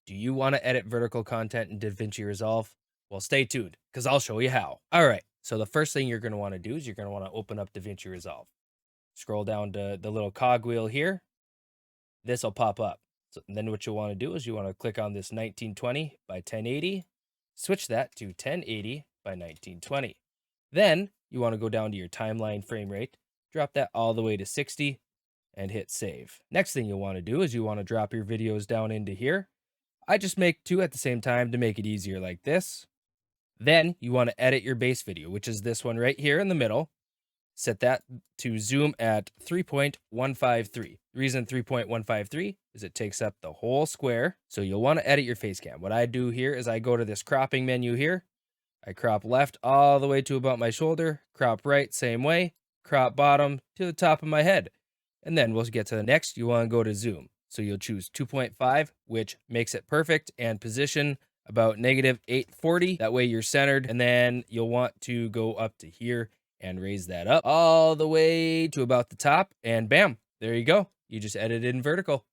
Do you want to edit vertical content in DaVinci Resolve? Well, stay tuned because I'll show you how. All right. So the first thing you're going to want to do is you're going to want to open up DaVinci Resolve. Scroll down to the little cogwheel here. This will pop up. So then what you'll want to do is you want to click on this 1920 by 1080, switch that to 1080 by 1920. Then you want to go down to your timeline frame rate, drop that all the way to 60 and hit save. Next thing you'll want to do is you want to drop your videos down into here. I just make two at the same time to make it easier like this. Then you want to edit your base video, which is this one right here in the middle. Set that to zoom at 3.153. The reason 3.153 is it takes up the whole square. So you'll want to edit your face cam. What I do here is I go to this cropping menu here. I crop left all the way to about my shoulder, crop right same way, crop bottom to the top of my head. And then we'll get to the next. You want to go to zoom. So you'll choose 2.5, which makes it perfect, and position about -840. That way you're centered. And then you'll want to go up to here and raise that up all the way to about the top. And bam, there you go. You just edited in vertical.